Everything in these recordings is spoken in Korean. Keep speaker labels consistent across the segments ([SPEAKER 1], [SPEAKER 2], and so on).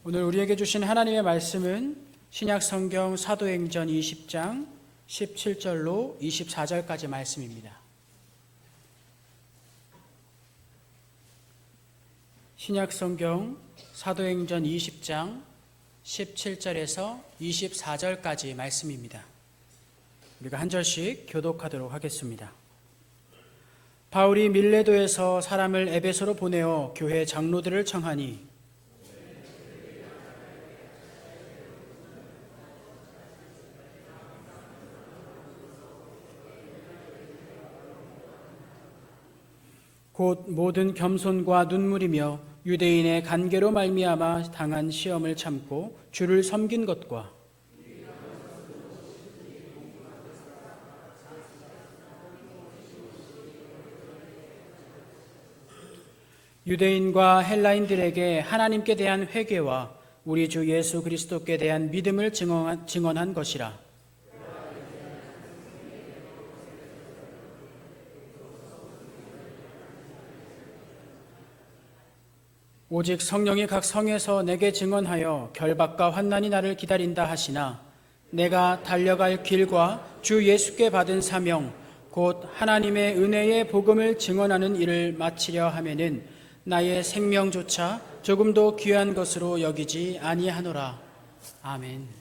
[SPEAKER 1] 오늘 우리에게 주신 하나님의 말씀은 신약 성경 사도행전 20장 17절로 24절까지 말씀입니다. 신약 성경 사도행전 20장 17절에서 24절까지 말씀입니다. 우리가 한 절씩 교독하도록 하겠습니다. 바울이 밀레도에서 사람을 에베소로 보내어 교회 장로들을 청하니 곧 모든 겸손과 눈물이며 유대인의 간계로 말미암아 당한 시험을 참고 주를 섬긴 것과 유대인과 헬라인들에게 하나님께 대한 회개와 우리 주 예수 그리스도께 대한 믿음을 증언한 것이라. 오직 성령이 각 성에서 내게 증언하여 결박과 환난이 나를 기다린다 하시나 내가 달려갈 길과 주 예수께 받은 사명 곧 하나님의 은혜의 복음을 증언하는 일을 마치려 하면은 나의 생명조차 조금도 귀한 것으로 여기지 아니하노라. 아멘.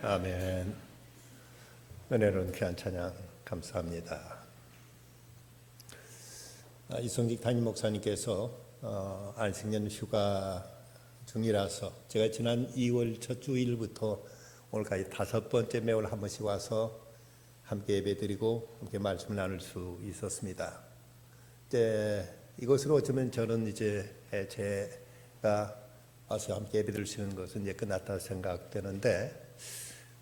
[SPEAKER 2] 아멘. 은혜로운 귀한 찬양 감사합니다. 이성직 담임 목사님께서 안식년 휴가 중이라서 제가 지난 2월 첫 주일부터 오늘까지 5번째 매월 한 번씩 와서 함께 예배드리고 함께 말씀을 나눌 수 있었습니다. 이것으로 어쩌면 저는 이제 제가 와서 함께 예배드릴 수 있는 것은 이제 끝났다 생각되는데,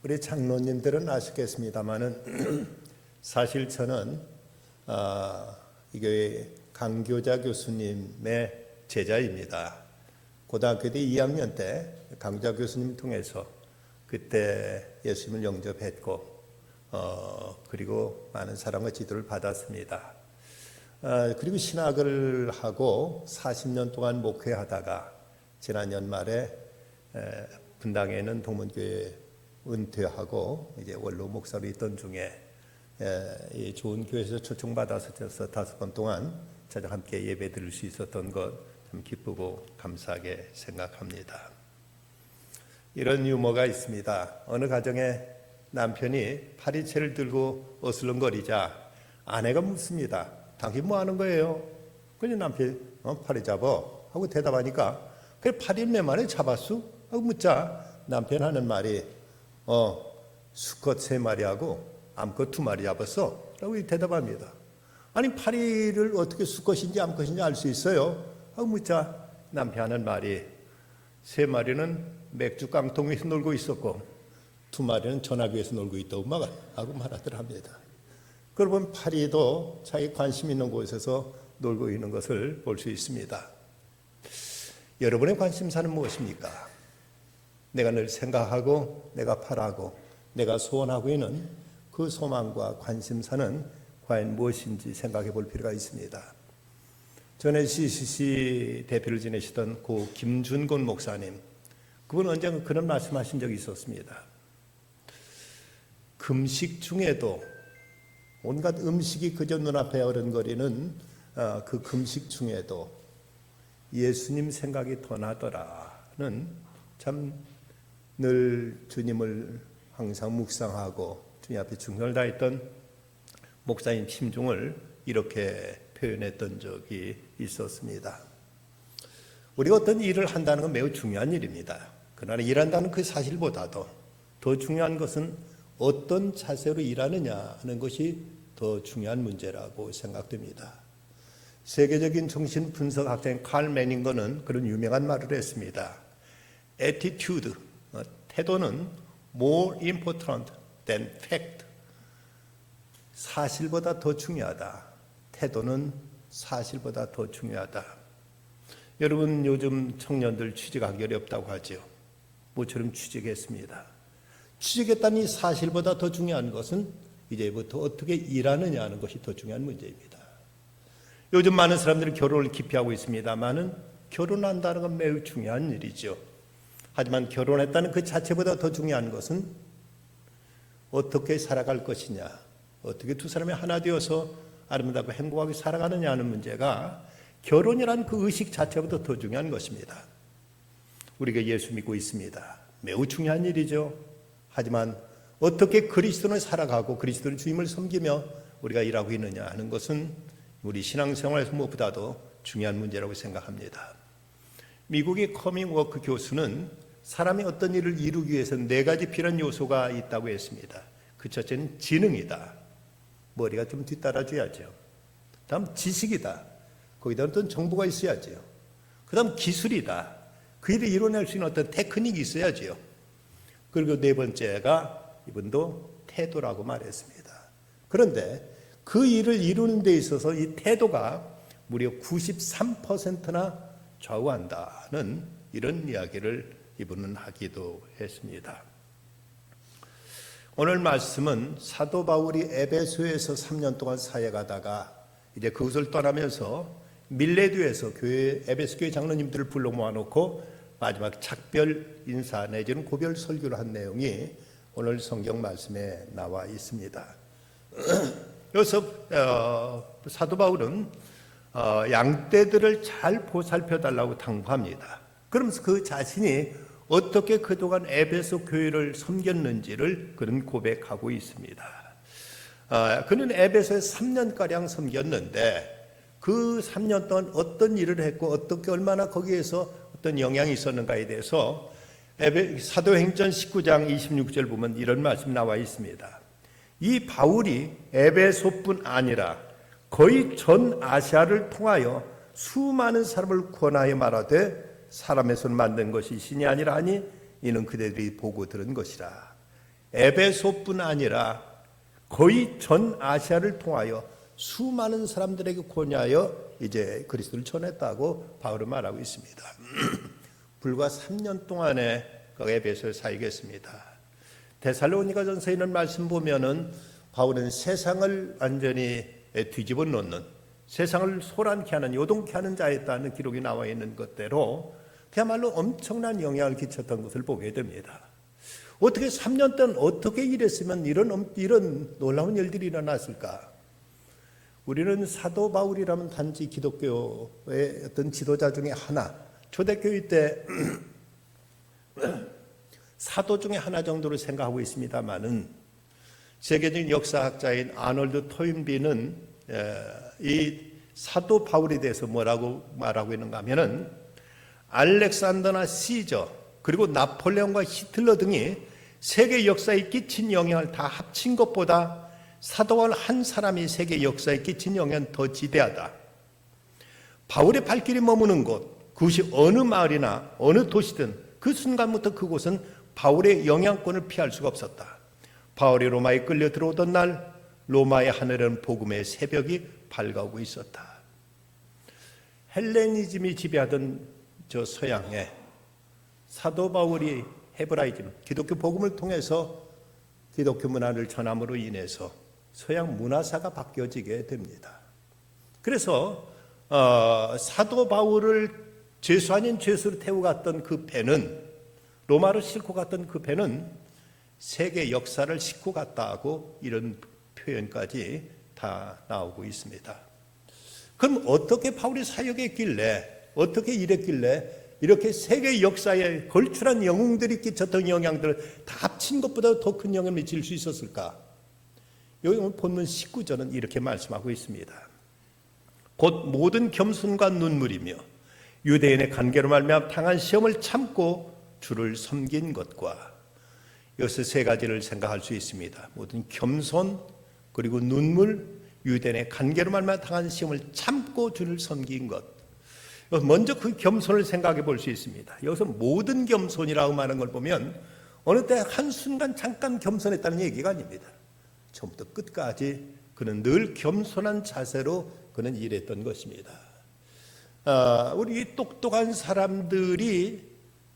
[SPEAKER 2] 우리 장로님들은 아시겠습니다마는 사실 저는 이 교회 강교자 교수님의 제자입니다. 고등학교 때 2학년 때 강교자 교수님 통해서 그때 예수님을 영접했고 그리고 많은 사랑과 지도를 받았습니다. 그리고 신학을 하고 40년 동안 목회하다가 지난 연말에 분당에 있는 동문교회 은퇴하고 이제 원로 목사로 있던 중에 이 좋은 교회에서 초청받아서 5번 동안 저와 함께 예배 드릴 수 있었던 것 참 기쁘고 감사하게 생각합니다. 이런 유머가 있습니다. 어느 가정에 남편이 파리채를 들고 어슬렁거리자 아내가 묻습니다. 당신 뭐 하는 거예요? 그냥 남편이 파리 잡어 하고 대답하니까 그래 파리를 몇 마리 잡았어? 하고 묻자 남편 하는 말이 수컷 3마리하고 암컷 2마리 잡았어 라고 대답합니다. 아니 파리를 어떻게 수컷인지 암컷인지 알 수 있어요? 하고 묻자 남편 하는 말이 3마리는 맥주 깡통 위에서 놀고 있었고 2마리는 전화기에서 놀고 있다고 하고 말하더랍니다. 그러면 파리도 자기 관심 있는 곳에서 놀고 있는 것을 볼 수 있습니다. 여러분의 관심사는 무엇입니까? 내가 늘 생각하고 내가 바라고 내가 소원하고 있는 그 소망과 관심사는 과연 무엇인지 생각해 볼 필요가 있습니다. 전에 CCC 대표를 지내시던 고 김준곤 목사님, 그분 언젠가 그런 말씀하신 적이 있었습니다. 금식 중에도 온갖 음식이 그저 눈앞에 어른거리는 그 금식 중에도 예수님 생각이 더 나더라는 참 늘 주님을 항상 묵상하고 주님 앞에 충성을 다했던 목사님 심중을 이렇게 표현했던 적이 있었습니다. 우리가 어떤 일을 한다는 건 매우 중요한 일입니다. 그러나 일한다는 그 사실보다도 더 중요한 것은 어떤 자세로 일하느냐 하는 것이 더 중요한 문제라고 생각됩니다. 세계적인 정신 분석학자인 칼 매닝거는 그런 유명한 말을 했습니다. Attitude, 태도는 more important than fact. 사실보다 더 중요하다. 태도는 사실보다 더 중요하다. 여러분 요즘 청년들 취직하기 어렵다고 하죠. 모처럼 취직했습니다. 취직했다는 이 사실보다 더 중요한 것은 이제부터 어떻게 일하느냐 하는 것이 더 중요한 문제입니다. 요즘 많은 사람들이 결혼을 기피하고 있습니다만은 결혼한다는 건 매우 중요한 일이죠. 하지만 결혼했다는 그 자체보다 더 중요한 것은 어떻게 살아갈 것이냐, 어떻게 두 사람이 하나 되어서 아름답고 행복하게 살아가느냐 하는 문제가 결혼이라는 그 의식 자체보다 더 중요한 것입니다. 우리가 예수 믿고 있습니다. 매우 중요한 일이죠. 하지만 어떻게 그리스도를 살아가고 그리스도의 주임을 섬기며 우리가 일하고 있느냐 하는 것은 우리 신앙생활에서 무엇보다도 중요한 문제라고 생각합니다. 미국의 커밍워크 교수는 사람이 어떤 일을 이루기 위해서 4가지 필요한 요소가 있다고 했습니다. 그 첫째는 지능이다. 머리가 좀 뒤따라줘야죠. 다음 지식이다. 거기다 어떤 정보가 있어야죠. 그 다음 기술이다. 그 일을 이뤄낼 수 있는 어떤 테크닉이 있어야죠. 그리고 4번째가 이분도 태도라고 말했습니다. 그런데 그 일을 이루는 데 있어서 이 태도가 무려 93%나 좌우한다는 이런 이야기를 이분은 하기도 했습니다. 오늘 말씀은 사도 바울이 에베소에서 3년 동안 사역하다가 이제 그곳을 떠나면서 밀레드에서 에베소 교회 장로님들을 불러 모아놓고 마지막 작별 인사 내지는 고별 설교를 한 내용이 오늘 성경 말씀에 나와 있습니다. 여기서 사도 바울은 양떼들을 잘 보살펴달라고 당부합니다. 그러면서 그 자신이 어떻게 그동안 에베소 교회를 섬겼는지를 그는 고백하고 있습니다. 그는 에베소에 3년가량 섬겼는데 그 3년 동안 어떤 일을 했고 어떻게 얼마나 거기에서 어떤 영향이 있었는가에 대해서 사도행전 19장 26절 보면 이런 말씀 나와 있습니다. 이 바울이 에베소뿐 아니라 거의 전 아시아를 통하여 수많은 사람을 권하여 말하되 사람의 손 만든 것이 신이 아니라 하니 이는 그들이 보고 들은 것이라. 에베소뿐 아니라 거의 전 아시아를 통하여 수많은 사람들에게 권유하여 이제 그리스도를 전했다고 바울은 말하고 있습니다. 불과 3년 동안에 그 에베소에 사역했습니다. 데살로니가전서에 있는 말씀 보면은 바울은 세상을 완전히 뒤집어 놓는, 세상을 소란케 하는, 요동케 하는 자였다는 기록이 나와 있는 것대로 그야말로 엄청난 영향을 끼쳤던 것을 보게 됩니다. 어떻게 3년 동안 어떻게 일했으면 이런 놀라운 일들이 일어났을까? 우리는 사도 바울이라면 단지 기독교의 어떤 지도자 중에 하나, 초대교회 때 사도 중에 하나 정도로 생각하고 있습니다만은, 세계적인 역사학자인 아놀드 토인비는 이 사도 바울에 대해서 뭐라고 말하고 있는가 하면은, 알렉산더나 시저 그리고 나폴레옹과 히틀러 등이 세계 역사에 끼친 영향을 다 합친 것보다 사도 바울 한 사람이 세계 역사에 끼친 영향은 더 지대하다. 바울의 발길이 머무는 곳, 그것이 어느 마을이나 어느 도시든 그 순간부터 그곳은 바울의 영향권을 피할 수가 없었다. 바울이 로마에 끌려 들어오던 날 로마의 하늘은 복음의 새벽이 밝아오고 있었다. 헬레니즘이 지배하던 저 서양에 사도 바울이 헤브라이즘, 기독교 복음을 통해서 기독교 문화를 전함으로 인해서 서양 문화사가 바뀌어지게 됩니다. 그래서 사도 바울을 죄수 아닌 죄수로 태우고 갔던 그 배는, 로마로 싣고 갔던 그 배는 세계 역사를 싣고 갔다고 이런 표현까지 다 나오고 있습니다. 그럼 어떻게 바울이 사역했길래, 어떻게 일했길래 이렇게 세계 역사에 걸출한 영웅들이 끼쳤던 영향들을 다 합친 것보다 더 큰 영향을 미칠 수 있었을까? 여기 본문 19절은 이렇게 말씀하고 있습니다. 곧 모든 겸손과 눈물이며 유대인의 관계로 말미암아 당한 시험을 참고 주를 섬긴 것과, 여기서 세 가지를 생각할 수 있습니다. 모든 겸손, 그리고 눈물, 유대인의 관계로 말미암아 당한 시험을 참고 주를 섬긴 것. 먼저 그 겸손을 생각해 볼 수 있습니다. 여기서 모든 겸손이라고 말하는 걸 보면 어느 때 한순간 잠깐 겸손했다는 얘기가 아닙니다. 처음부터 끝까지 그는 늘 겸손한 자세로 그는 일했던 것입니다. 우리 똑똑한 사람들이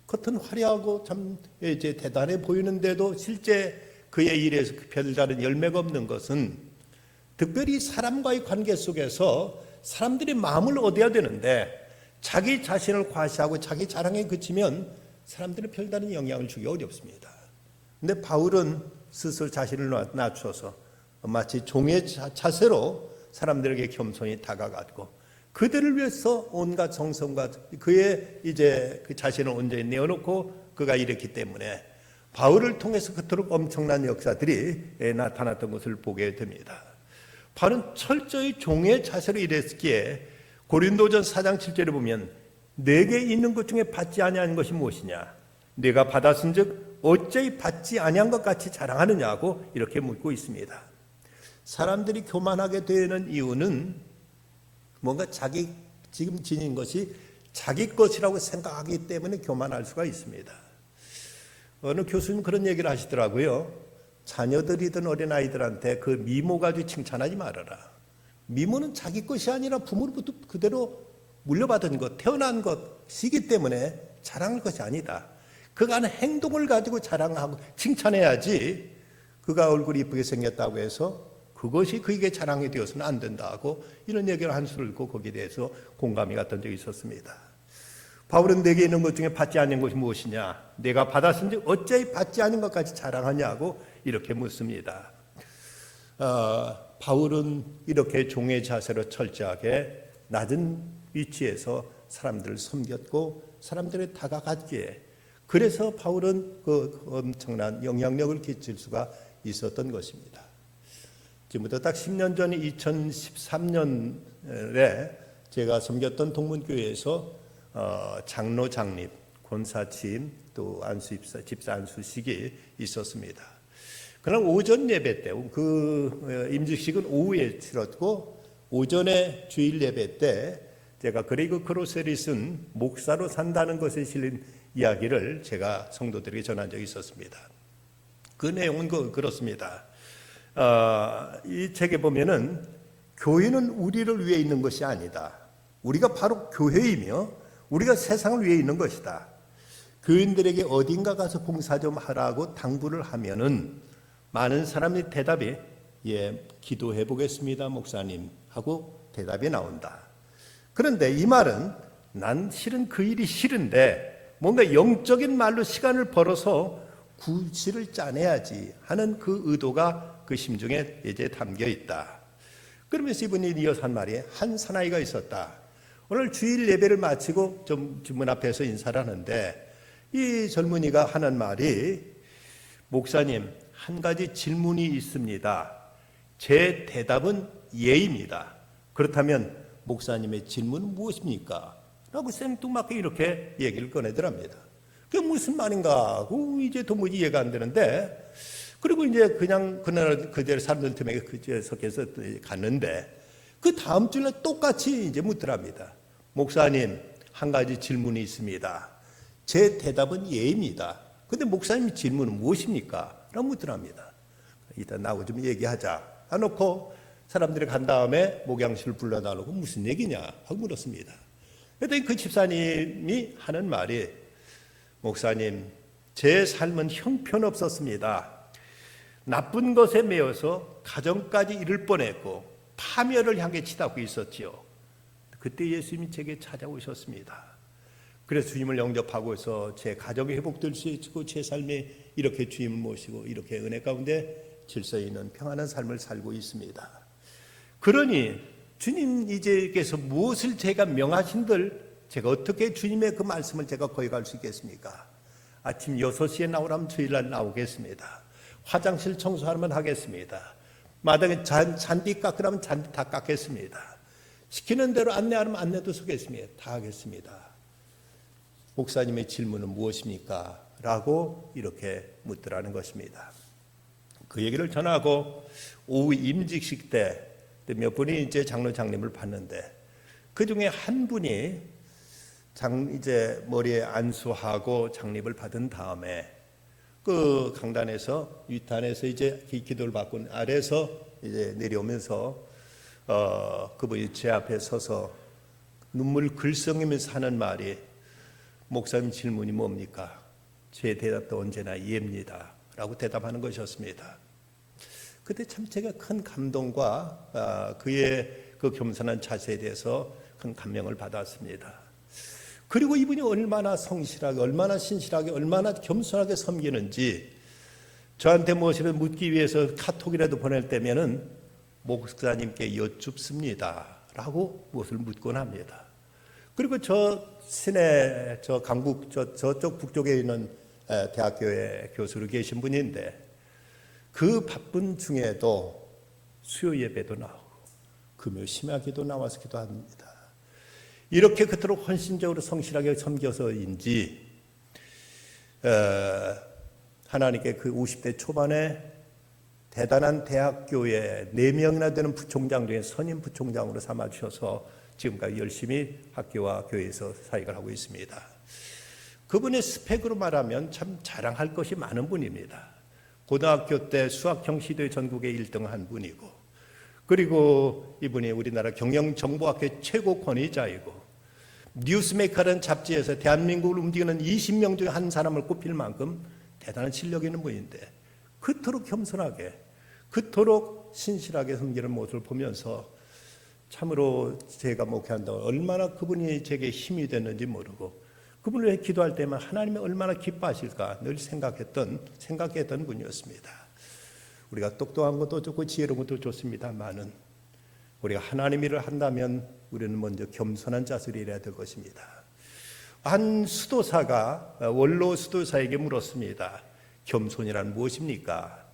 [SPEAKER 2] 겉은 화려하고 참 이제 대단해 보이는데도 실제 그의 일에서 별다른 열매가 없는 것은, 특별히 사람과의 관계 속에서 사람들이 마음을 얻어야 되는데 자기 자신을 과시하고 자기 자랑에 그치면 사람들은 별다른 영향을 주기 어렵습니다. 근데 바울은 스스로 자신을 낮춰서 마치 종의 자세로 사람들에게 겸손히 다가갔고, 그들을 위해서 온갖 정성과 그의 이제 그 자신을 온전히 내어놓고 그가 이랬기 때문에 바울을 통해서 그토록 엄청난 역사들이 나타났던 것을 보게 됩니다. 바울은 철저히 종의 자세로 일했기에 고린도전 4장 7절에 보면 내게 있는 것 중에 받지 아니한 것이 무엇이냐, 내가 받았은즉 어찌 받지 아니한 것 같이 자랑하느냐고 이렇게 묻고 있습니다. 사람들이 교만하게 되는 이유는 뭔가 자기 지금 지닌 것이 자기 것이라고 생각하기 때문에 교만할 수가 있습니다. 어느 교수님 그런 얘기를 하시더라고요. 자녀들이든 어린아이들한테 그 미모 가지고 칭찬하지 말아라. 미모는 자기 것이 아니라 부모로부터 그대로 물려받은 것, 태어난 것이기 때문에 자랑할 것이 아니다. 그가 하는 행동을 가지고 자랑하고 칭찬해야지, 그가 얼굴이 이쁘게 생겼다고 해서 그것이 그에게 자랑이 되어서는 안 된다고 이런 얘기를 한 수를 읽고 거기에 대해서 공감이 갔던 적이 있었습니다. 바울은 내게 있는 것 중에 받지 않는 것이 무엇이냐, 내가 받았은지 어찌 받지 않은 것까지 자랑하냐고 이렇게 묻습니다. 바울은 이렇게 종의 자세로 철저하게 낮은 위치에서 사람들을 섬겼고 사람들에 다가갔기에, 그래서 바울은 그 엄청난 영향력을 끼칠 수가 있었던 것입니다. 지금부터 딱 10년 전 2013년에 제가 섬겼던 동문교회에서 장로 장립, 권사 취임, 또 안수 집사 안수식이 있었습니다. 그날 오전 예배 때, 그 임직식은 오후에 치렀고 오전에 주일 예배 때 제가 그레이그 크로셀이 쓴 목사로 산다는 것에 실린 이야기를 제가 성도들에게 전한 적이 있었습니다. 그 내용은 그렇습니다. 이 책에 보면은 교회는 우리를 위해 있는 것이 아니다. 우리가 바로 교회이며 우리가 세상을 위해 있는 것이다. 교인들에게 어딘가 가서 봉사 좀 하라고 당부를 하면은 많은 사람이 대답이 예, 기도해 보겠습니다, 목사님 하고 대답이 나온다. 그런데 이 말은 난 실은 그 일이 싫은데 뭔가 영적인 말로 시간을 벌어서 구실을 짜내야지 하는 그 의도가 그 심중에 이제 담겨 있다. 그러면서 이분이 이어서 한 말이 한 사나이가 있었다. 오늘 주일 예배를 마치고 좀 문 앞에서 인사를 하는데 이 젊은이가 하는 말이 목사님 한 가지 질문이 있습니다. 제 대답은 예입니다. 그렇다면 목사님의 질문은 무엇입니까? 라고 생뚱맞게 이렇게 얘기를 꺼내더랍니다. 그게 무슨 말인가 하고 이제 도무지 이해가 안 되는데 그리고 이제 그냥 그날 그대로 사람들 때문에 그제석에서 갔는데 그 다음 주에 똑같이 이제 묻더랍니다. 목사님 한 가지 질문이 있습니다. 제 대답은 예입니다. 근데 목사님 질문은 무엇입니까? 라고 묻더랍니다. 일단 나하고 좀 얘기하자 해놓고 사람들이 간 다음에 목양실을 불러달라고 무슨 얘기냐 하고 물었습니다. 그랬더니 그 집사님이 하는 말이 목사님 제 삶은 형편없었습니다. 나쁜 것에 매여서 가정까지 잃을 뻔했고 파멸을 향해 치닫고 있었지요. 그때 예수님이 제게 찾아오셨습니다. 그래서 주님을 영접하고서 제 가정이 회복될 수 있고 제 삶에 이렇게 주님을 모시고 이렇게 은혜 가운데 질서 있는 평안한 삶을 살고 있습니다. 그러니 주님 이제께서 무엇을 제가 명하신들 제가 어떻게 주님의 그 말씀을 제가 거역할 수 있겠습니까? 아침 6시에 나오라면 주일날 나오겠습니다. 화장실 청소하면 하겠습니다. 마당에 잔디 깎으라면 잔디 다 깎겠습니다. 시키는 대로 안내하면 안내도 서겠습니다. 다 하겠습니다. 목사님의 질문은 무엇입니까? 라고 이렇게 묻더라는 것입니다. 그 얘기를 전하고 오후 임직식 때 몇 분이 이제 장로장님을 봤는데 그 중에 한 분이 이제 머리에 안수하고 장립을 받은 다음에 그 강단에서 윗단에서 이제 기도를 받고 아래에서 이제 내려오면서 그분이 제 앞에 서서 눈물 글썽이면서 하는 말이 목사님 질문이 뭡니까? 제 대답도 언제나 예입니다. 라고 대답하는 것이었습니다. 그때 참 제가 큰 감동과 그의 그 겸손한 자세에 대해서 큰 감명을 받았습니다. 그리고 이분이 얼마나 성실하게, 얼마나 신실하게, 얼마나 겸손하게 섬기는지 저한테 무엇이라도 묻기 위해서 카톡이라도 보낼 때면은 목사님께 여쭙습니다. 라고 무엇을 묻곤 합니다. 그리고 저 시내, 저 강북, 저쪽 북쪽에 있는 대학교에 교수로 계신 분인데 그 바쁜 중에도 수요 예배도 나오고 금요 심야기도 나와서 기도합니다. 이렇게 그토록 헌신적으로 성실하게 섬겨서인지 하나님께 그 50대 초반에 대단한 대학교에 4명이나 되는 부총장 중에 선임 부총장으로 삼아주셔서 지금까지 열심히 학교와 교회에서 사역을 하고 있습니다. 그분의 스펙으로 말하면 참 자랑할 것이 많은 분입니다. 고등학교 때 수학형 시도에 전국에 1등한 분이고 그리고 이분이 우리나라 경영정보학회 최고 권위자이고 뉴스메이커라는 잡지에서 대한민국을 움직이는 20명 중에 한 사람을 꼽힐 만큼 대단한 실력이 있는 분인데 그토록 겸손하게 그토록 신실하게 섬기는 모습을 보면서 참으로 제가 목회한다고 얼마나 그분이 제게 힘이 됐는지 모르고 그분을 위해 기도할 때만 하나님이 얼마나 기뻐하실까 늘 생각했던 분이었습니다. 우리가 똑똑한 것도 좋고 지혜로운 것도 좋습니다만은 우리가 하나님 일을 한다면 우리는 먼저 겸손한 자세를 일해야 될 것입니다. 한 수도사가 원로 수도사에게 물었습니다. 겸손이란 무엇입니까?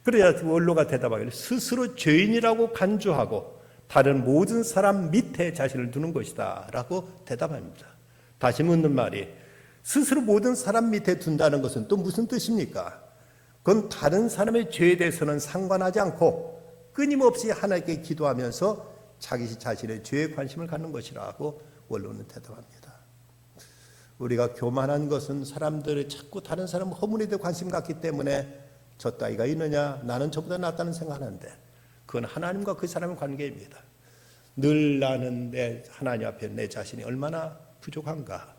[SPEAKER 2] 그래야 원로가 대답하기를 스스로 죄인이라고 간주하고 다른 모든 사람 밑에 자신을 두는 것이다 라고 대답합니다. 다시 묻는 말이 스스로 모든 사람 밑에 둔다는 것은 또 무슨 뜻입니까? 그건 다른 사람의 죄에 대해서는 상관하지 않고 끊임없이 하나님께 기도하면서 자기 자신의 죄에 관심을 갖는 것이라고 원로는 대답합니다. 우리가 교만한 것은 사람들이 자꾸 다른 사람 허물에 대해 관심 갖기 때문에 저 따위가 있느냐 나는 저보다 낫다는 생각하는데 그건 하나님과 그 사람의 관계입니다. 늘 나는 내 하나님 앞에 내 자신이 얼마나 부족한가.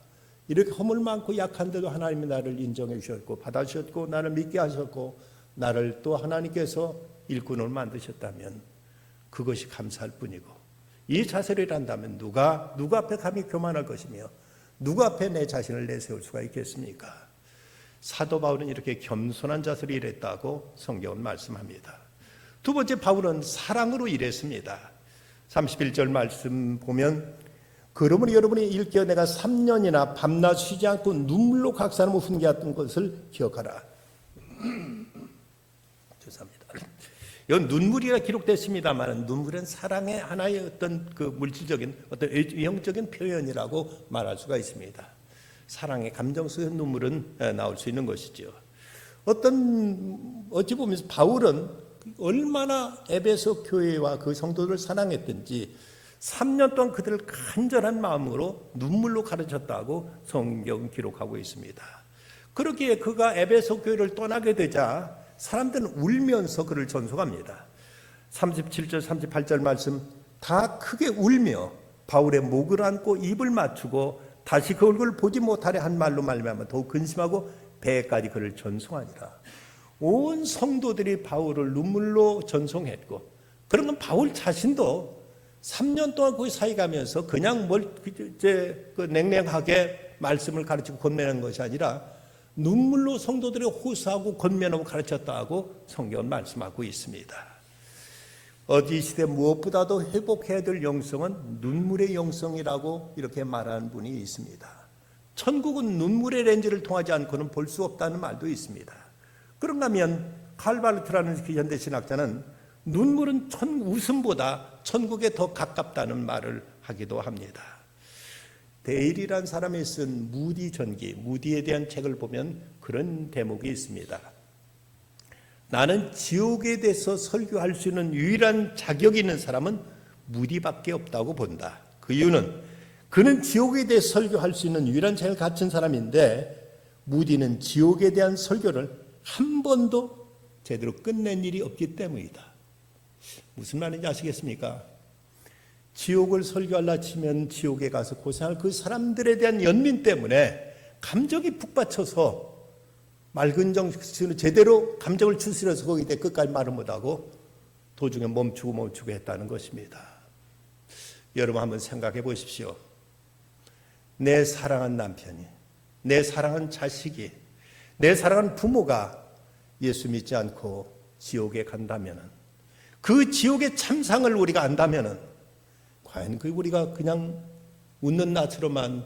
[SPEAKER 2] 이렇게 허물 많고 약한데도 하나님이 나를 인정해 주셨고 받아주셨고 나를 믿게 하셨고 나를 또 하나님께서 일꾼을 만드셨다면 그것이 감사할 뿐이고, 이 자세를 한다면 누가 앞에 감히 교만할 것이며 누가 앞에 내 자신을 내세울 수가 있겠습니까? 사도 바울은 이렇게 겸손한 자세로 일했다고 성경은 말씀합니다. 두 번째, 바울은 사랑으로 일했습니다. 31절 말씀 보면, 그러므로 여러분이 일깨어 내가 3년이나 밤낮 쉬지 않고 눈물로 각 사람을 훈계했던 것을 기억하라. 죄송합니다. 여기 눈물이라 기록됐습니다만 눈물은 사랑의 하나의 어떤 그 물질적인 어떤 외형적인 표현이라고 말할 수가 있습니다. 사랑의 감정 속의 눈물은 나올 수 있는 것이죠. 어찌 보면 바울은 얼마나 에베소 교회와 그 성도들을 사랑했든지 3년 동안 그들을 간절한 마음으로 눈물로 가르쳤다고 성경 기록하고 있습니다. 그러기에 그가 에베소 교회를 떠나게 되자 사람들은 울면서 그를 전송합니다. 37절 38절 말씀, 다 크게 울며 바울의 목을 안고 입을 맞추고 다시 그 얼굴을 보지 못하려 한 말로 말미암아 더욱 근심하고 배까지 그를 전송하니라. 온 성도들이 바울을 눈물로 전송했고, 그러면 바울 자신도 3년 동안 거기 사역하면서 그냥 냉랭하게 말씀을 가르치고 권면한 것이 아니라 눈물로 성도들을 호소하고 권면하고 가르쳤다고 성경은 말씀하고 있습니다. 어디 시대 무엇보다도 회복해야 될 영성은 눈물의 영성이라고 이렇게 말하는 분이 있습니다. 천국은 눈물의 렌즈를 통하지 않고는 볼 수 없다는 말도 있습니다. 그런가 하면 칼 바르트라는 그 현대 신학자는 눈물은 웃음보다 천국에 더 가깝다는 말을 하기도 합니다. 데일이라는 사람이 쓴 무디 전기, 무디에 대한 책을 보면 그런 대목이 있습니다. 나는 지옥에 대해서 설교할 수 있는 유일한 자격이 있는 사람은 무디밖에 없다고 본다. 그 이유는 그는 지옥에 대해 설교할 수 있는 유일한 자격을 갖춘 사람인데, 무디는 지옥에 대한 설교를 한 번도 제대로 끝낸 일이 없기 때문이다. 무슨 말인지 아시겠습니까? 지옥을 설교하려 치면 지옥에 가서 고생할 그 사람들에 대한 연민 때문에 감정이 북받쳐서 맑은 정신으로 제대로 감정을 추스려서 거기에 끝까지 말을 못하고 도중에 멈추고 했다는 것입니다. 여러분 한번 생각해 보십시오. 내 사랑한 남편이, 내 사랑한 자식이, 내 사랑하는 부모가 예수 믿지 않고 지옥에 간다면, 그 지옥의 참상을 우리가 안다면 과연 우리가 그냥 웃는 낯으로만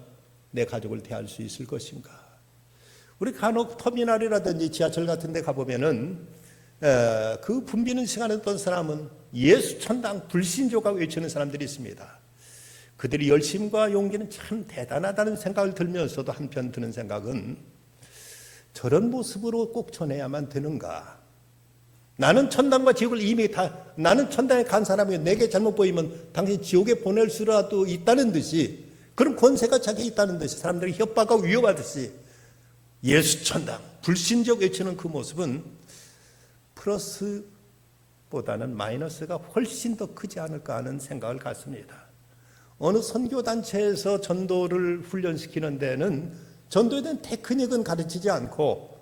[SPEAKER 2] 내 가족을 대할 수 있을 것인가? 우리 간혹 터미널이라든지 지하철 같은 데 가보면은 그 붐비는 시간에 어떤 사람은 예수 천당 불신조가 외치는 사람들이 있습니다. 그들의 열심과 용기는 참 대단하다는 생각을 들면서도 한편 드는 생각은, 저런 모습으로 꼭 전해야만 되는가? 나는 천당과 지옥을 이미 나는 천당에 간 사람이 내게 잘못 보이면 당신 지옥에 보낼 수라도 있다는 듯이, 그런 권세가 자기에 있다는 듯이 사람들이 협박하고 위협하듯이 예수 천당 불신적 외치는 그 모습은 플러스보다는 마이너스가 훨씬 더 크지 않을까 하는 생각을 갖습니다. 어느 선교단체에서 전도를 훈련시키는 데는 전도에 대한 테크닉은 가르치지 않고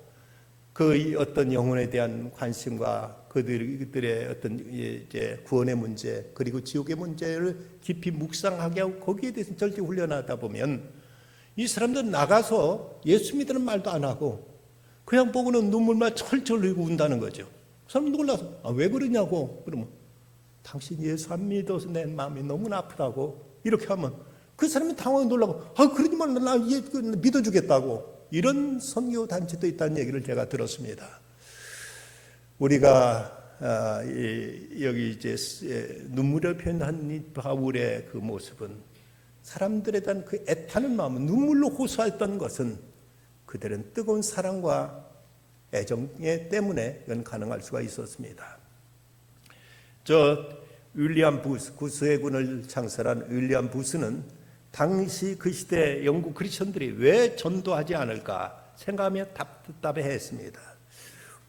[SPEAKER 2] 그 어떤 영혼에 대한 관심과 그들의 어떤 이제 구원의 문제, 그리고 지옥의 문제를 깊이 묵상하게 하고 거기에 대해서 절대 훈련하다 보면 이 사람들은 나가서 예수 믿는 말도 안 하고 그냥 보고는 눈물만 철철 흘리고 운다는 거죠. 그 사람 놀라서 왜 그러냐고. 그러면 당신 예수 안 믿어서 내 마음이 너무나 아프다고 이렇게 하면 그 사람이 당황해 놀라고, 그러지 말라, 나 믿어주겠다고. 이런 선교 단체도 있다는 얘기를 제가 들었습니다. 우리가 여기 이제 눈물을 표현한 이 바울의 그 모습은, 사람들에 대한 그 애타는 마음은 눈물로 호소했던 것은 그들은 뜨거운 사랑과 애정 때문에 이건 가능할 수가 있었습니다. 윌리엄 부스, 구스해군을 창설한 윌리엄 부스는 당시 그 시대 영국 크리스천들이 왜 전도하지 않을까 생각하며 답답해했습니다.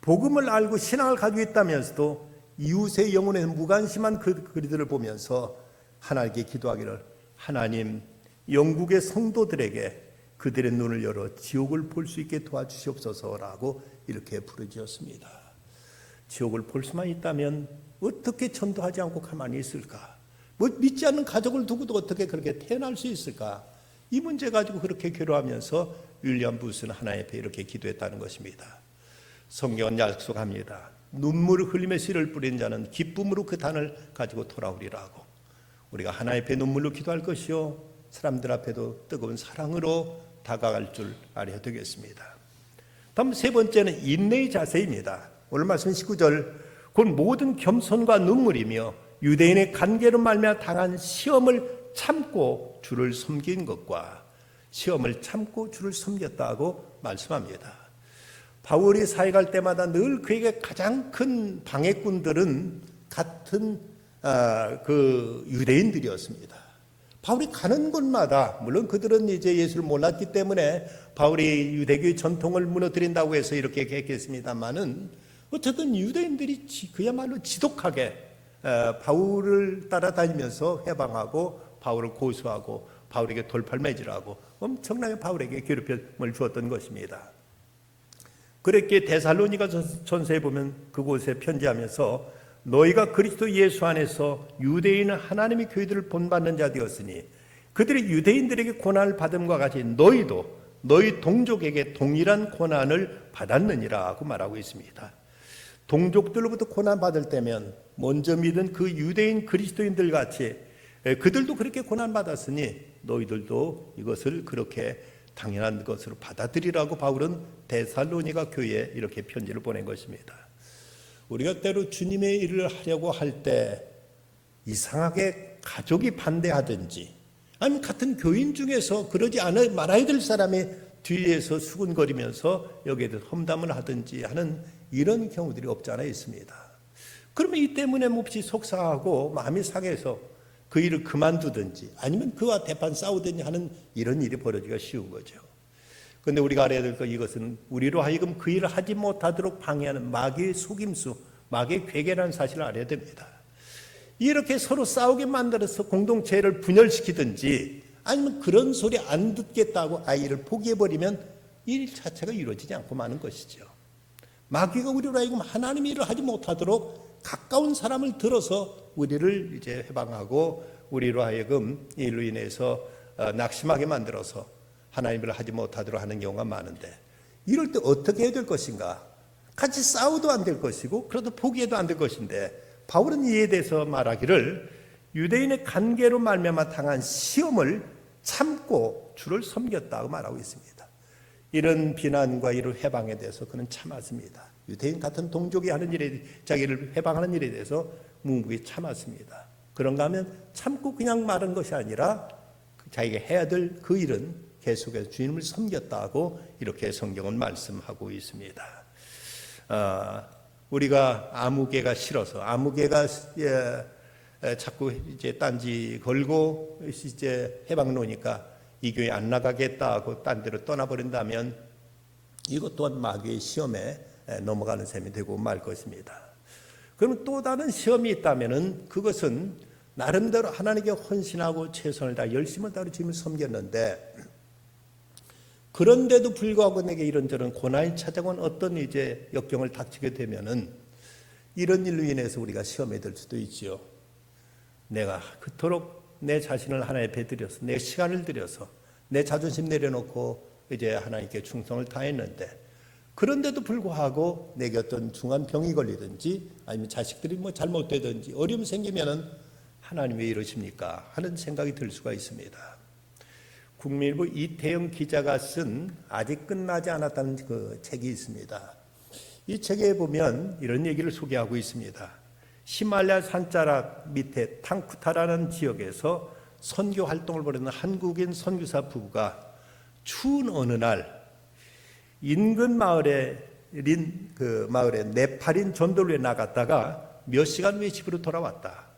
[SPEAKER 2] 복음을 알고 신앙을 가지고 있다면서도 이웃의 영혼에 무관심한 그들을 보면서 하나님께 기도하기를, 하나님, 영국의 성도들에게 그들의 눈을 열어 지옥을 볼 수 있게 도와주시옵소서라고 이렇게 부르짖었습니다. 지옥을 볼 수만 있다면 어떻게 전도하지 않고 가만히 있을까? 믿지 않는 가족을 두고도 어떻게 그렇게 태어날 수 있을까? 이 문제 가지고 그렇게 괴로워하면서 윌리엄 부스는 하나님 앞에 이렇게 기도했다는 것입니다. 성경은 약속합니다. 눈물을 흘리며 씨를 뿌린 자는 기쁨으로 그 단을 가지고 돌아오리라고. 우리가 하나님 앞에 눈물로 기도할 것이요, 사람들 앞에도 뜨거운 사랑으로 다가갈 줄 알아야 되겠습니다. 다음 세 번째는 인내의 자세입니다. 오늘 말씀 19절, 곧 모든 겸손과 눈물이며 유대인의 간계로 말미암아 당한 시험을 참고 주를 섬긴 것과, 시험을 참고 주를 섬겼다고 말씀합니다. 바울이 사회 갈 때마다 늘 그에게 가장 큰 방해꾼들은 같은 그 유대인들이었습니다. 바울이 가는 곳마다, 물론 그들은 이제 예수를 몰랐기 때문에 바울이 유대교의 전통을 무너뜨린다고 해서 이렇게 했겠습니다만은, 어쨌든 유대인들이 그야말로 지독하게 바울을 따라다니면서 해방하고 바울을 고소하고 바울에게 돌팔매질하고 엄청나게 바울에게 괴롭힘을 주었던 것입니다. 그렇게 데살로니가 전서에 보면 그곳에 편지하면서 너희가 그리스도 예수 안에서 유대인은 하나님의 교회들을 본받는 자 되었으니 그들이 유대인들에게 고난을 받음과 같이 너희도 너희 동족에게 동일한 고난을 받았느니라 하고 말하고 있습니다. 동족들로부터 고난받을 때면 먼저 믿은 그 유대인 그리스도인들 같이 그들도 그렇게 고난받았으니 너희들도 이것을 그렇게 당연한 것으로 받아들이라고 바울은 데살로니가 교회에 이렇게 편지를 보낸 것입니다. 우리가 때로 주님의 일을 하려고 할 때 이상하게 가족이 반대하든지 아니면 같은 교인 중에서 그러지 말아야 될 사람이 뒤에서 수군거리면서 여기에 대해서 험담을 하든지 하는 이런 경우들이 없지 않아 있습니다. 그러면 이 때문에 몹시 속상하고 마음이 상해서 그 일을 그만두든지 아니면 그와 대판 싸우든지 하는 이런 일이 벌어지기가 쉬운 거죠. 그런데 우리가 알아야 될 것, 이것은 우리로 하여금 그 일을 하지 못하도록 방해하는 마귀의 속임수, 마귀의 괴계라는 사실을 알아야 됩니다. 이렇게 서로 싸우게 만들어서 공동체를 분열시키든지 아니면 그런 소리 안 듣겠다고 아이를 포기해버리면 일 자체가 이루어지지 않고 마는 것이죠. 마귀가 우리로 하여금 하나님의 일을 하지 못하도록 가까운 사람을 들어서 우리를 이제 해방하고 우리로 하여금 이 일로 인해서 낙심하게 만들어서 하나님을 하지 못하도록 하는 경우가 많은데, 이럴 때 어떻게 해야 될 것인가? 같이 싸워도 안 될 것이고 그래도 포기해도 안 될 것인데, 바울은 이에 대해서 말하기를 유대인의 관계로 말미암아 당한 시험을 참고 주를 섬겼다고 말하고 있습니다. 이런 비난과 이런 해방에 대해서 그는 참았습니다. 유대인 같은 동족이 하는 일에, 자기를 해방하는 일에 대해서 묵묵히 참았습니다. 그런가 하면 참고 그냥 말한 것이 아니라 자기가 해야 될 그 일은 계속해서 주님을 섬겼다고 이렇게 성경은 말씀하고 있습니다. 우리가 아무개가 싫어서, 아무개가 자꾸 이제 딴지 걸고 이제 해방 놓으니까 이 교회 안 나가겠다고 딴 데로 떠나버린다면 이것 또한 마귀의 시험에 넘어가는 셈이 되고 말 것입니다. 그러면 또 다른 시험이 있다면은 그것은 나름대로 하나님께 헌신하고 최선을 다 열심을 다하고 주님을 섬겼는데, 그런데도 불구하고 내게 이런저런 고난이 찾아온 어떤 이제 역경을 닥치게 되면은 이런 일로 인해서 우리가 시험에 들 수도 있지요. 내가 그토록 내 자신을 하나님 앞에 드려서, 내 시간을 들여서, 내 자존심 내려놓고 이제 하나님께 충성을 다했는데, 그런데도 불구하고 내게 어떤 중한 병이 걸리든지 아니면 자식들이 뭐 잘못되든지 어려움이 생기면은 하나님 왜 이러십니까? 하는 생각이 들 수가 있습니다. 국민일보 이태영 기자가 쓴 아직 끝나지 않았다는 그 책이 있습니다. 이 책에 보면 이런 얘기를 소개하고 있습니다. 히말라야 산자락 밑에 탕쿠타라는 지역에서 선교 활동을 벌이는 한국인 선교사 부부가 추운 어느 날 인근 마을에 네팔인 전도를 나갔다가 몇 시간 후에 집으로 돌아왔다.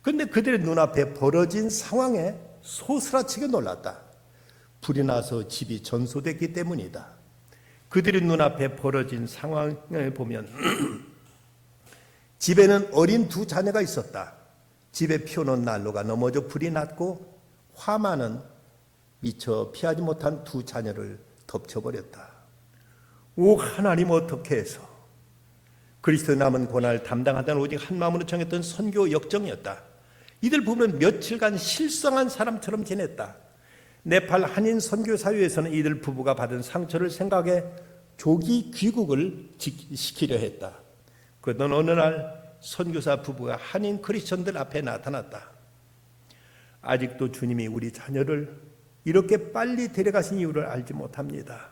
[SPEAKER 2] 그런데 그들의 눈앞에 벌어진 상황에 소스라치게 놀랐다. 불이 나서 집이 전소됐기 때문이다. 그들의 눈앞에 벌어진 상황을 보면 집에는 어린 두 자녀가 있었다. 집에 피워놓은 난로가 넘어져 불이 났고 화마는 미처 피하지 못한 두 자녀를 덮쳐버렸다. 오 하나님, 어떻게 해서? 그리스도 남은 고난을 담당하다는 오직 한 마음으로 정했던 선교 역정이었다. 이들 보면 며칠간 실성한 사람처럼 지냈다. 네팔 한인 선교사회에서는 이들 부부가 받은 상처를 생각해 조기 귀국을 시키려 했다. 그러던 어느 날 선교사 부부가 한인 크리스천들 앞에 나타났다. 아직도 주님이 우리 자녀를 이렇게 빨리 데려가신 이유를 알지 못합니다.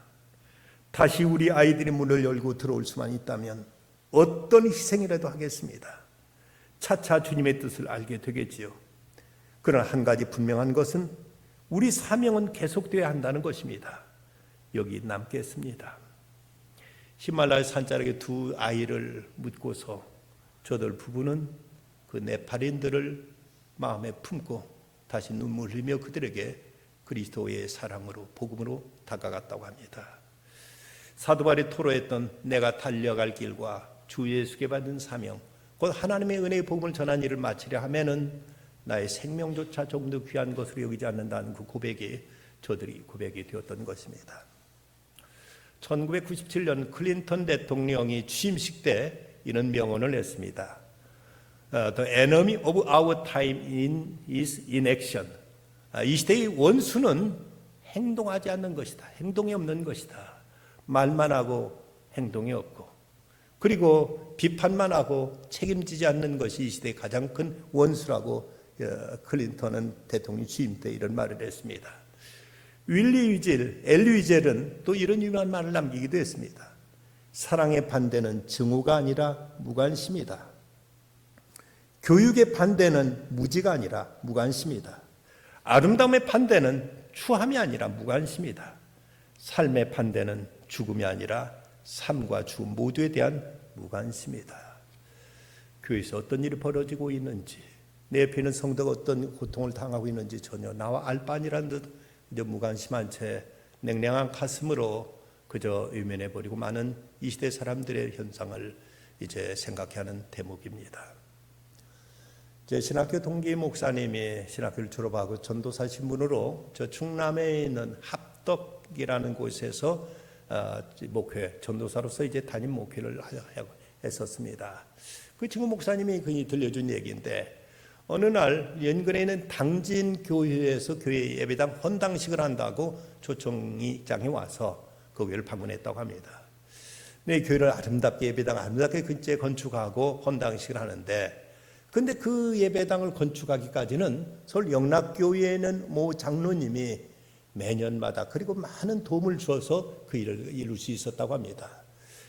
[SPEAKER 2] 다시 우리 아이들이 문을 열고 들어올 수만 있다면 어떤 희생이라도 하겠습니다. 차차 주님의 뜻을 알게 되겠지요. 그러나 한 가지 분명한 것은 우리 사명은 계속되어야 한다는 것입니다. 여기 남겠습니다. 히말라야 산자락에 두 아이를 묻고서 저들 부부는 그 네팔인들을 마음에 품고 다시 눈물 흘리며 그들에게 그리스도의 사랑으로 복음으로 다가갔다고 합니다. 사도 바울이 토로했던 내가 달려갈 길과 주 예수께 받은 사명, 곧 하나님의 은혜의 복음을 전한 일을 마치려 하면은 나의 생명조차 조금 더 귀한 것으로 여기지 않는다는 그 고백이 저들이 고백이 되었던 것입니다. 1997년 클린턴 대통령이 취임식 때 이런 명언을 했습니다. The enemy of our time is inaction. 이 시대의 원수는 행동하지 않는 것이다. 행동이 없는 것이다. 말만 하고 행동이 없고, 그리고 비판만 하고 책임지지 않는 것이 이 시대의 가장 큰 원수라고 클린턴은 대통령 취임 때 이런 말을 했습니다. 엘리 위젤은 또 이런 유명한 말을 남기기도 했습니다. 사랑의 반대는 증오가 아니라 무관심이다. 교육의 반대는 무지가 아니라 무관심이다. 아름다움의 반대는 추함이 아니라 무관심이다. 삶의 반대는 죽음이 아니라 삶과 죽음 모두에 대한 무관심이다. 교회에서 어떤 일이 벌어지고 있는지, 내 옆에 있는 성도가 어떤 고통을 당하고 있는지 전혀 나와 알 바 아니라는 듯 이제 무관심한 채 냉랭한 가슴으로 그저 외면해버리고 많은 이 시대 사람들의 현상을 이제 생각하는 대목입니다. 제 신학교 동기 목사님이 신학교를 졸업하고 전도사 신분으로 저 충남에 있는 합덕이라는 곳에서 목회, 전도사로서 이제 담임 목회를 했었습니다. 그 친구 목사님이 그이 들려준 얘기인데, 어느 날 연근에 있는 당진교회에서 교회 예배당 헌당식을 한다고 초청장이 와서 그 교회를 방문했다고 합니다. 네, 교회를 아름답게 예배당 아름답게 근처에 건축하고 헌당식을 하는데, 근데 그 예배당을 건축하기까지는 서울 영락교회에는 모 장로님이 매년마다 그리고 많은 도움을 주어서 그 일을 이룰 수 있었다고 합니다.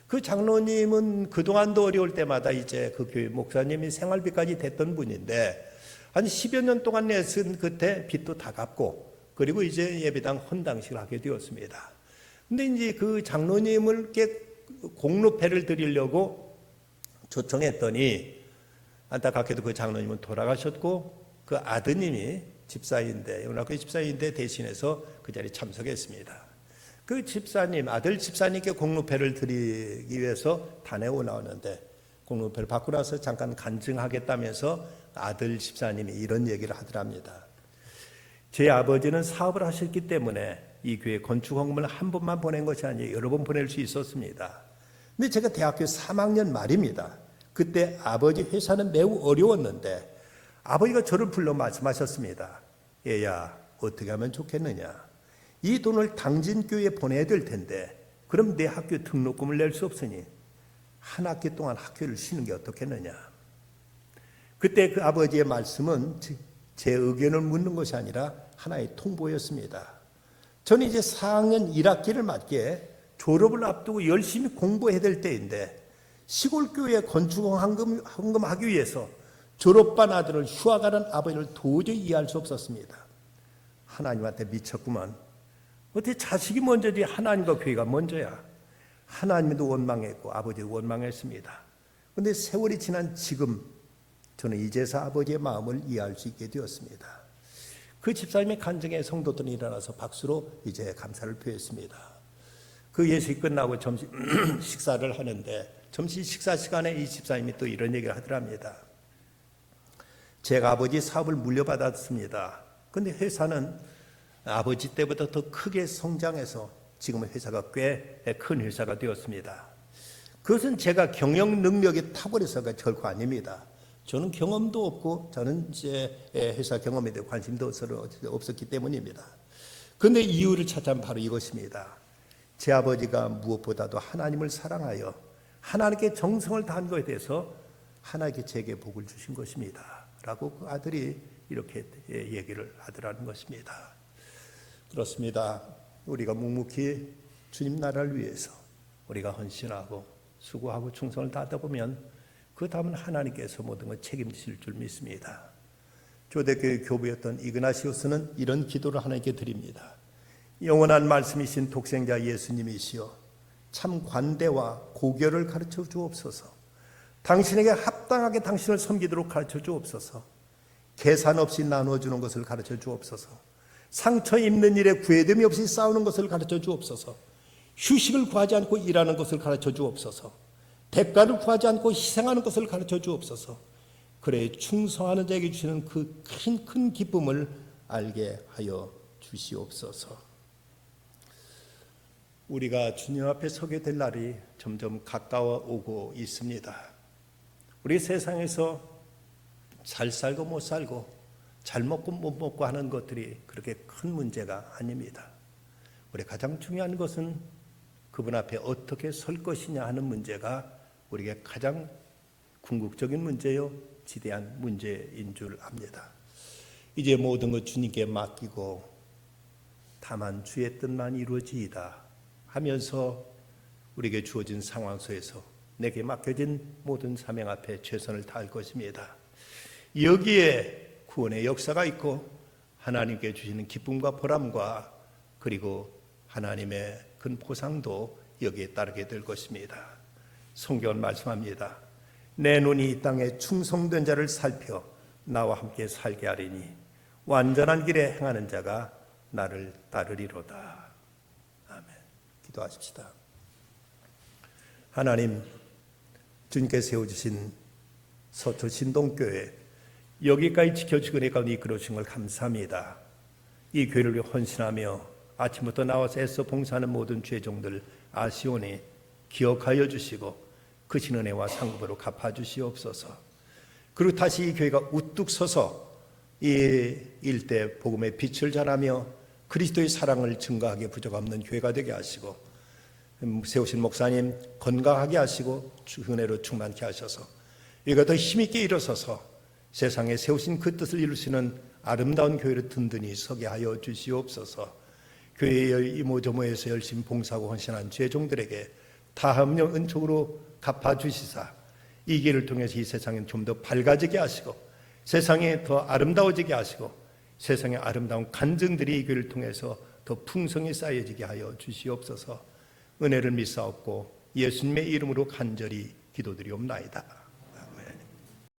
[SPEAKER 2] 그 장로님은 그동안도 어려울 때마다 이제 그 교회 목사님이 생활비까지 됐던 분인데, 한 10여 년 동안 내쓴 그때 빚도 다 갚고, 그리고 이제 예배당 헌당식을 하게 되었습니다. 근데 이제 그 장로님을 공로패를 드리려고 초청했더니, 안타깝게도 그 장로님은 돌아가셨고, 그 아드님이 집사인데, 영락교회 집사인데 대신해서 그 자리에 참석했습니다. 그 집사님, 아들 집사님께 공로패를 드리기 위해서 단에 나오는데, 공로패를 받고 나서 잠깐 간증하겠다면서 아들 집사님이 이런 얘기를 하더랍니다. 제 아버지는 사업을 하셨기 때문에 이 교회 건축 헌금을 한 번만 보낸 것이 아니에요. 여러 번 보낼 수 있었습니다. 근데 제가 대학교 3학년 말입니다. 그때 아버지 회사는 매우 어려웠는데 아버지가 저를 불러 말씀하셨습니다. 얘야, 어떻게 하면 좋겠느냐. 이 돈을 당진교회에 보내야 될 텐데 그럼 내 학교 등록금을 낼 수 없으니 한 학기 동안 학교를 쉬는 게 어떻겠느냐. 그때 그 아버지의 말씀은 제 의견을 묻는 것이 아니라 하나의 통보였습니다. 저는 이제 4학년 1학기를 맞게 졸업을 앞두고 열심히 공부해야 될 때인데 시골교회 건축헌금하기 위해서 졸업반 아들을 휴학하는 아버지를 도저히 이해할 수 없었습니다. 하나님한테 미쳤구만. 어떻게 자식이 먼저지 하나님과 교회가 먼저야. 하나님도 원망했고 아버지도 원망했습니다. 그런데 세월이 지난 지금 저는 이제서 아버지의 마음을 이해할 수 있게 되었습니다. 그 집사님의 간증에 성도들이 일어나서 박수로 이제 감사를 표했습니다. 그 예식이 끝나고 점심 식사를 하는데 점심 식사 시간에 이 집사님이 또 이런 얘기를 하더랍니다. 제가 아버지 사업을 물려받았습니다. 근데 회사는 아버지 때보다 더 크게 성장해서 지금은 회사가 꽤 큰 회사가 되었습니다. 그것은 제가 경영 능력이 탁월해서가 결코 아닙니다. 저는 경험도 없고 저는 이제 회사 경험에 대해 관심도 없었기 때문입니다. 그런데 이유를 찾자면 바로 이것입니다. 제 아버지가 무엇보다도 하나님을 사랑하여 하나님께 정성을 다한 것에 대해서 하나님께 제게 복을 주신 것입니다. 라고 그 아들이 이렇게 얘기를 하더라는 것입니다. 그렇습니다. 우리가 묵묵히 주님 나라를 위해서 우리가 헌신하고 수고하고 충성을 다하다 보면 그 다음은 하나님께서 모든 걸 책임지실 줄 믿습니다. 초대교회 교부였던 이그나시우스는 이런 기도를 하나님께 드립니다. 영원한 말씀이신 독생자 예수님이시여 참 관대와 고결을 가르쳐 주옵소서. 당신에게 합당하게 당신을 섬기도록 가르쳐 주옵소서. 계산 없이 나누어주는 것을 가르쳐 주옵소서. 상처 입는 일에 구애됨이 없이 싸우는 것을 가르쳐 주옵소서. 휴식을 구하지 않고 일하는 것을 가르쳐 주옵소서. 대가를 구하지 않고 희생하는 것을 가르쳐 주옵소서. 그래 충성하는 자에게 주시는 그 큰 기쁨을 알게 하여 주시옵소서. 우리가 주님 앞에 서게 될 날이 점점 가까워 오고 있습니다. 우리 세상에서 잘 살고 못 살고 잘 먹고 못 먹고 하는 것들이 그렇게 큰 문제가 아닙니다. 우리 가장 중요한 것은 그분 앞에 어떻게 설 것이냐 하는 문제가 우리에게 가장 궁극적인 문제요 지대한 문제인 줄 압니다. 이제 모든 것 주님께 맡기고 다만 주의 뜻만 이루어지이다 하면서 우리에게 주어진 상황 속에서 내게 맡겨진 모든 사명 앞에 최선을 다할 것입니다. 여기에 구원의 역사가 있고 하나님께 주시는 기쁨과 보람과 그리고 하나님의 큰 보상도 여기에 따르게 될 것입니다. 성경은 말씀합니다. 내 눈이 이 땅에 충성된 자를 살펴 나와 함께 살게 하리니 완전한 길에 행하는 자가 나를 따르리로다. 아멘. 기도하십시다. 하나님, 주님께 세워주신 서초 신동교회 여기까지 지켜주시고 내 가운데 이끌어주신 걸 감사합니다. 이 교회를 위해 헌신하며 아침부터 나와서 애써 봉사하는 모든 죄종들 아시오니 기억하여 주시고 크신 은혜와 상급으로 갚아주시옵소서. 그리고 다시 이 교회가 우뚝 서서 이 일대 복음의 빛을 전하며 그리스도의 사랑을 증거하게 부족 없는 교회가 되게 하시고 세우신 목사님 건강하게 하시고 은혜로 충만케 하셔서 우리가 더 힘있게 일어서서 세상에 세우신 그 뜻을 이루시는 아름다운 교회를 든든히 서게 하여 주시옵소서. 교회의 이모저모에서 열심히 봉사하고 헌신한 죄종들에게 다함령 은총으로 갚아주시사 이 길을 통해서 이 세상에 좀 더 밝아지게 하시고 세상에 더 아름다워지게 하시고 세상의 아름다운 간증들이 이 교회를 통해서 더 풍성히 쌓여지게 하여 주시옵소서. 은혜를 믿사옵고 예수님의 이름으로 간절히 기도드리옵나이다.